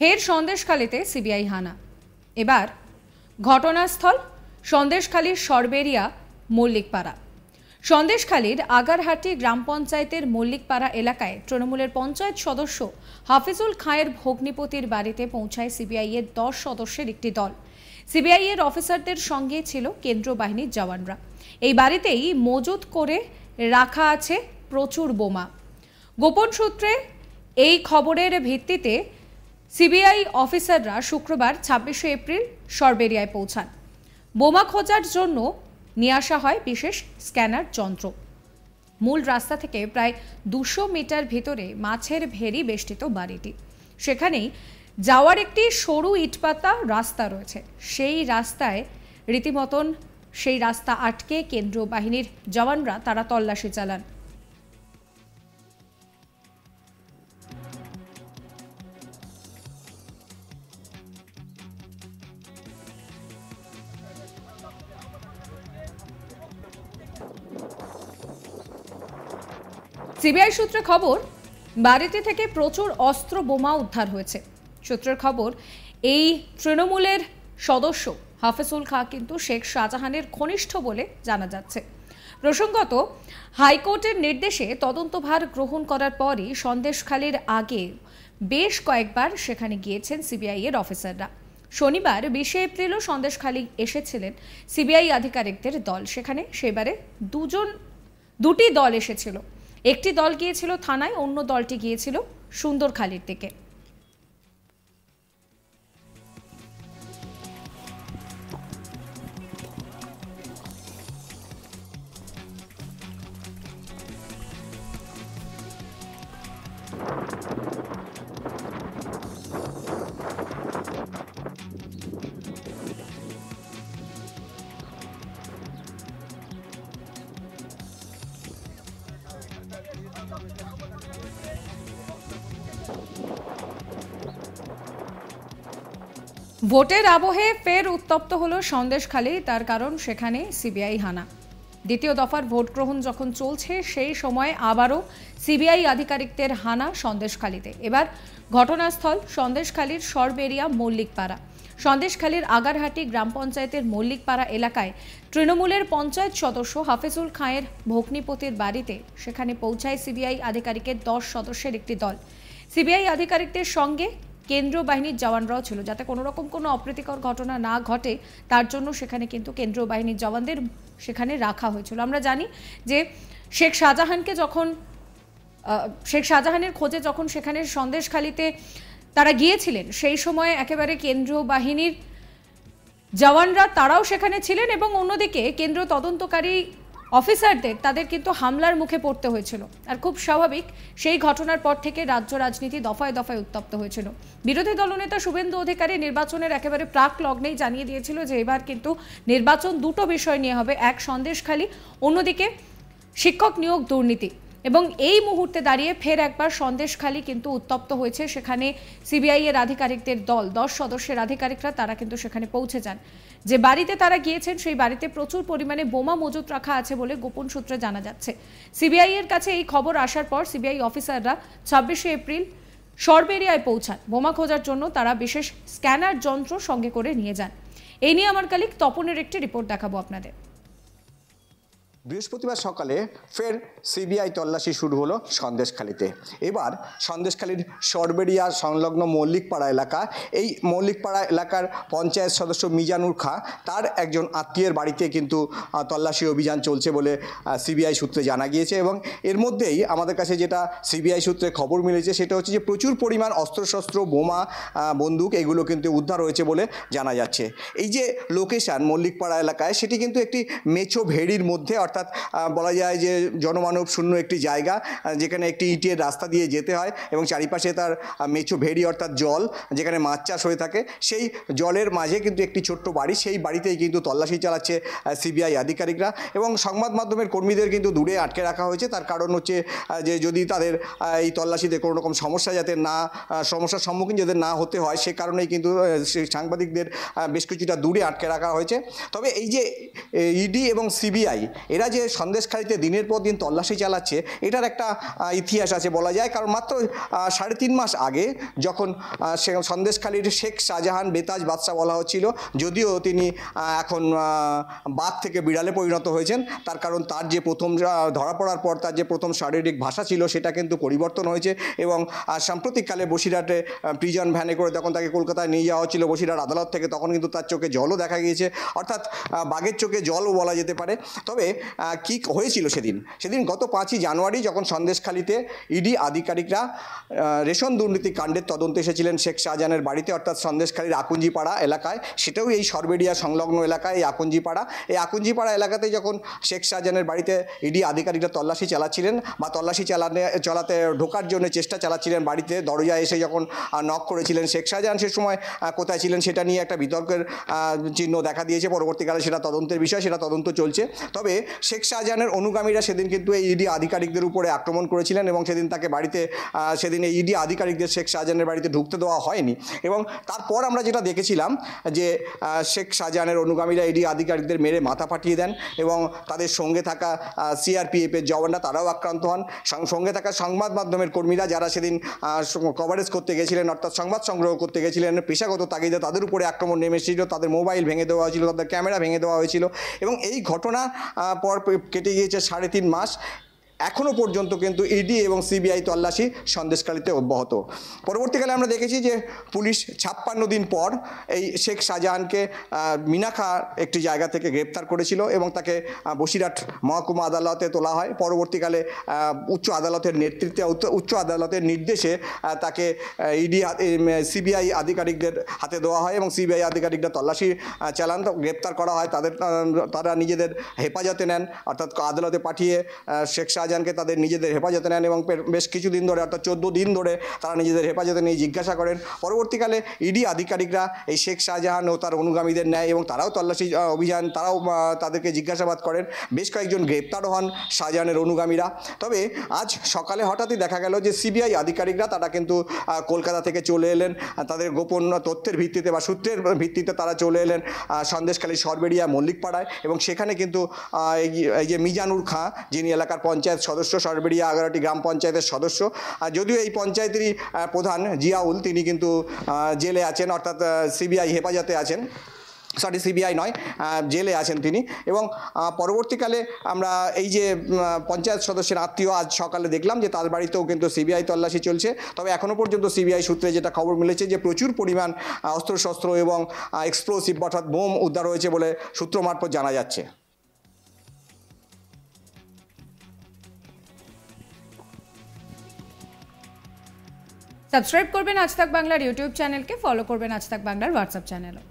ফের সন্দেশখালীতে সিবিআই হানা। এবার ঘটনাস্থল সন্দেশখালীর সরবেরিয়া মল্লিকপাড়া। সন্দেশখালীর আগারহাটি গ্রাম পঞ্চায়েতের মল্লিকপাড়া এলাকায় তৃণমূলের পঞ্চায়েত সদস্য হাফিজুল খাঁয়ের ভগ্নিপতির বাড়িতে পৌঁছায় সিবিআই এর 10 সদস্যের একটি দল। সিবিআই এর অফিসারদের সঙ্গে ছিল কেন্দ্রীয় বাহিনীর জওয়ানরা। এই বাড়িতেই মজুত করে রাখা আছে প্রচুর বোমা। গোপন সূত্রে এই খবরের ভিত্তিতে সিবিআই অফিসাররা শুক্রবার 26শে এপ্রিল সরবেরিয়ায় পৌঁছান। বোমা খোঁজার জন্য নিয়ে আসা হয় বিশেষ স্ক্যানার যন্ত্র। মূল রাস্তা থেকে প্রায় 200 মিটার ভিতরে মাছের ভেরি বেষ্টিত বাড়িটি। সেখানেই যাওয়ার একটি সরু ইটপাতা রাস্তা রয়েছে। সেই রাস্তায় রীতিমতন সেই রাস্তা আটকে কেন্দ্রীয় বাহিনীর জওয়ানরা তারা তল্লাশি চালান। সিবিআই সূত্রে খবর, বাড়িতে থেকে প্রচুর অস্ত্র বোমা উদ্ধার হয়েছে। সূত্রের খবর, এই তৃণমূলের সদস্য হাফিজুল খাঁ কিন্তু শেখ শাহজাহানের ঘনিষ্ঠ বলে জানা যাচ্ছে। প্রসঙ্গত, হাইকোর্টের নির্দেশে তদন্তভার গ্রহণ করার পরই সন্দেশখালীর আগে বেশ কয়েকবার সেখানে গিয়েছেন সিবিআই এর অফিসাররা। শনিবার 20শে এপ্রিলও সন্দেশখালী এসেছিলেন সিবিআই আধিকারিকদের দল। সেখানে সেবারে দুটি দল এসেছিল। একটি দল গিয়েছিল থানায়, অন্য দলটি গিয়েছিল সুন্দরখালীর দিকে। ভোটের আবহে ফের উত্তপ্ত হলো সন্দেশখালী। তার কারণ সেখানে সিবিআই হানা। দ্বিতীয় দফার ভোট গ্রহণ যখন চলছে সেই সময় আবারও সিবিআই আধিকারিকদের হানা সন্দেশখালীতে। এবার ঘটনাস্থল সন্দেশখালীর সরবেরিয়া মল্লিকপাড়া। সন্দেশখালীর আগারহাটি গ্রাম পঞ্চায়েতের মল্লিকপাড়া এলাকায় তৃণমূলের পঞ্চায়েত সদস্য হাফিজুল খাঁয়ের ভগ্নিপতির বাড়িতে সেখানে পৌঁছায় সিবিআই আধিকারিকের 10 সদস্যের একটি দল। সিবিআই আধিকারিকদের সঙ্গে কেন্দ্রীয় বাহিনীর জওয়ানরাও ছিল, যাতে কোনো রকম কোনো অপ্রীতিকর ঘটনা না ঘটে তার জন্য সেখানে কিন্তু কেন্দ্রীয় বাহিনীর জওয়ানদের সেখানে রাখা হয়েছিল। আমরা জানি যে শেখ শাহজাহানের খোঁজে যখন সেখানে সন্দেশখালীতে তারা গিয়েছিলেন সেই সময় একেবারে কেন্দ্রীয় বাহিনীর জওয়ানরা তারাও সেখানে ছিলেন এবং অন্যদিকে কেন্দ্রীয় তদন্তকারী অফিসারদের তাদের কিন্তু হামলার মুখে পড়তে হয়েছিল। আর খুব স্বাভাবিক, সেই ঘটনার পর থেকে রাজ্য রাজনীতি দফায় দফায় উত্তপ্ত হয়েছিল। বিরোধী দলনেতা শুভেন্দু অধিকারী নির্বাচনের একেবারে প্রাক লগ্নেই জানিয়ে দিয়েছিল যে এবার কিন্তু নির্বাচন দুটো বিষয় নিয়ে হবে, এক সন্দেশখালী, অন্যদিকে শিক্ষক নিয়োগ দুর্নীতি। এবং এই মুহূর্তে দাঁড়িয়ে ফের একবার সন্দেশখালী কিন্তু উত্তপ্ত হয়েছে। সেখানে সিবিআই এর আধিকারিকদের দল 10 সদস্যের আধিকারিকরা তারা কিন্তু সেখানে পৌঁছে যান। যে বাড়িতে তারা গিয়েছেন সেই বাড়িতে প্রচুর পরিমাণে বোমা মজুত রাখা আছে বলে গোপন সূত্রে জানা যাচ্ছে। সিবিআই এর কাছে এই খবর আসার পর সিবিআই অফিসাররা 26শে এপ্রিল সরবেরিয়ায় পৌঁছান। বোমা খোঁজার জন্য তারা বিশেষ স্ক্যানার যন্ত্র সঙ্গে করে নিয়ে যান। এই নিয়ে আমার কলিগ তপনের একটি রিপোর্ট দেখাবো আপনাদের। বৃহস্পতিবার সকালে ফের সিবিআই তল্লাশি শুরু হলো সন্দেশখালীতে। এবার সন্দেশখালীর সরবেরিয়া সংলগ্ন মল্লিকপাড়া এলাকা, এই মল্লিকপাড়া এলাকার পঞ্চায়েত সদস্য মিজানুর খাঁ তার একজন আত্মীয়ের বাড়িতে কিন্তু তল্লাশি অভিযান চলছে বলে সিবিআই সূত্রে জানা গিয়েছে। এবং এর মধ্যেই আমাদের কাছে যেটা সিবিআই সূত্রে খবর মিলেছে সেটা হচ্ছে যে প্রচুর পরিমাণ অস্ত্রশস্ত্র, বোমা, বন্দুক এগুলো কিন্তু উদ্ধার হয়েছে বলে জানা যাচ্ছে। এই যে লোকেশান মল্লিকপাড়া এলাকায়, সেটি কিন্তু একটি মেছো ভেড়ির মধ্যে, অর্থাৎ বলা যায় যে জনমানব শূন্য একটি জায়গা, যেখানে একটি ইটের রাস্তা দিয়ে যেতে হয় এবং চারিপাশে তার মেছো ভেড়ি অর্থাৎ জল, যেখানে মাছ চাষ হয়ে থাকে। সেই জলের মাঝে কিন্তু একটি ছোট্ট বাড়ি, সেই বাড়িতেই কিন্তু তল্লাশি চালাচ্ছে সিবিআই আধিকারিকরা। এবং সংবাদ মাধ্যমের কর্মীদের কিন্তু দূরে আটকে রাখা হয়েছে। তার কারণ হচ্ছে যে যদি তাদের এই তল্লাশিতে কোনো রকম সমস্যার সম্মুখীন যাতে না হতে হয়, সে কারণেই কিন্তু সাংবাদিকদের বেশ কিছুটা দূরে আটকে রাখা হয়েছে। তবে এই যে ইডি এবং সিবিআই এরা এরা যে সন্দেশখালিতে দিনের পর দিন তল্লাশি চালাচ্ছে এটার একটা ইতিহাস আছে বলা যায়। কারণ মাত্র 3.5 মাস আগে যখন সন্দেশখালির শেখ শাহজাহান বেতাজ বাদশা বলা হচ্ছিল, যদিও তিনি এখন বাঘ থেকে বিড়ালে পরিণত হয়েছেন, তার কারণ তার যে প্রথম ধরা পড়ার পর তার যে প্রথম শারীরিক ভাষা ছিল সেটা কিন্তু পরিবর্তন হয়েছে। এবং সাম্প্রতিককালে বসিরহাটে প্রিজন ভ্যানে করে তখন তাকে কলকাতায় নিয়ে যাওয়া হচ্ছিল বসিরহাট আদালত থেকে, তখন কিন্তু তার চোখে জলও দেখা গিয়েছে, অর্থাৎ বাঘের চোখে জলও বলা যেতে পারে। তবে কি হয়েছিল সেদিন গত 5ই জানুয়ারি যখন সন্দেশখালিতে ইডি আধিকারিকরা রেশন দুর্নীতি কাণ্ডের তদন্তে এসেছিলেন শেখ শাহজাহানের বাড়িতে, অর্থাৎ সন্দেশখালির আকুঞ্জিপাড়া এলাকায়, সেটাও এই সরবেরিয়া সংলগ্ন এলাকায় এই আকুঞ্জিপাড়া এলাকাতে যখন শেখ শাহজাহানের বাড়িতে ইডি আধিকারিকরা তল্লাশি চালাচ্ছিলেন বা তল্লাশি চালাতে ঢোকার জন্য চেষ্টা চালাচ্ছিলেন, বাড়িতে দরজায় এসে যখন নক করেছিলেন শেখ শাহজাহান, সে সময় কোথায় ছিলেন সেটা নিয়ে একটা বিতর্কের চিহ্ন দেখা দিয়েছে। পরবর্তীকালে সেটা তদন্তের বিষয়, সেটা তদন্ত চলছে। তবে শেখ শাহজাহানের অনুগামীরা সেদিন কিন্তু এই ইডি আধিকারিকদের উপরে আক্রমণ করেছিলেন এবং সেদিন তাকে বাড়িতে সেদিন এই ইডি আধিকারিকদের শেখ শাহজাহানের বাড়িতে ঢুকতে দেওয়া হয়নি। এবং তারপর আমরা যেটা দেখেছিলাম যে শেখ শাহজাহানের অনুগামীরা ইডি আধিকারিকদের মেরে মাথা ফাটিয়ে দেন এবং তাদের সঙ্গে থাকা সিআরপিএফের জওয়ানরা তারাও আক্রান্ত হন। সঙ্গে থাকা সংবাদ মাধ্যমের কর্মীরা যারা সেদিন কভারেজ করতে গেছিলেন, অর্থাৎ সংবাদ সংগ্রহ করতে গেছিলেন পেশাগত তাগিদে, তাদের উপরে আক্রমণ নেমেছিল, তাদের মোবাইল ভেঙে দেওয়া হয়েছিল, তাদের ক্যামেরা ভেঙে দেওয়া হয়েছিল। এবং এই ঘটনা পর কেটে গিয়েছে 3.5 মাস, এখনও পর্যন্ত কিন্তু ইডি এবং সিবিআই তল্লাশি সন্দেশখালিতে অব্যাহত। পরবর্তীকালে আমরা দেখেছি যে পুলিশ 56 দিন পর এই শেখ শাহজাহানকে মিনাখা একটি জায়গা থেকে গ্রেপ্তার করেছিল এবং তাকে বসিরহাট মহকুমা আদালতে তোলা হয়। পরবর্তীকালে উচ্চ আদালতের নেতৃত্বে উচ্চ আদালতের নির্দেশে তাকে ইডি সিবিআই আধিকারিকদের হাতে দেওয়া হয় এবং সিবিআই আধিকারিকরা তল্লাশি চালান, গ্রেপ্তার করা হয়, তারা নিজেদের হেফাজতে নেন, অর্থাৎ আদালতে পাঠিয়ে শেখ শাহজাহানকে তাদের নিজেদের হেফাজতে নেন এবং বেশ কিছুদিন ধরে অর্থাৎ 14 দিন ধরে তারা নিজেদের হেফাজতে নিয়ে জিজ্ঞাসা করেন। পরবর্তীকালে ইডি আধিকারিকরা এই শেখ শাহজাহান ও তার অনুগামীদের নেয় এবং তারাও তল্লাশি অভিযান, তারাও তাদেরকে জিজ্ঞাসাবাদ করেন। বেশ কয়েকজন গ্রেপ্তারও হন শাহজাহানের অনুগামীরা। তবে আজ সকালে হঠাৎই দেখা গেল যে সিবিআই আধিকারিকরা তারা কিন্তু কলকাতা থেকে চলে এলেন, তাদের গোপন তথ্যের ভিত্তিতে বা সূত্রের ভিত্তিতে তারা চলে এলেন সন্দেশখালী সরবেরিয়া মল্লিকপাড়ায় এবং সেখানে কিন্তু এই যে মিজানুর খাঁ, যিনি এলাকার পঞ্চায়েত সদস্য, সরবেরিয়া 11টি গ্রাম পঞ্চায়েতের সদস্য, যদিও এই পঞ্চায়েতেরই প্রধান জিয়াউল তিনি কিন্তু জেলে আছেন, অর্থাৎ সিবিআই হেফাজতে আছেন, সিবিআই নয়, জেলে আছেন তিনি। এবং পরবর্তীকালে আমরা এই যে পঞ্চায়েত সদস্যের আত্মীয় আজ সকালে দেখলাম যে তার বাড়িতেও কিন্তু সিবিআই তল্লাশি চলছে। তবে এখনও পর্যন্ত সিবিআই সূত্রে যেটা খবর মিলেছে যে প্রচুর পরিমাণ অস্ত্রশস্ত্র এবং এক্সপ্লোসিভ অর্থাৎ বোম উদ্ধার হয়েছে বলে সূত্র মারফত জানা যাচ্ছে। সাবস্ক্রাইব করবেন আজ তাক বাংলার ইউটিউব চ্যানেলকে, ফলো করবেন আজ তাক বাংলার হোয়াটসঅ্যাপ চ্যানেলও।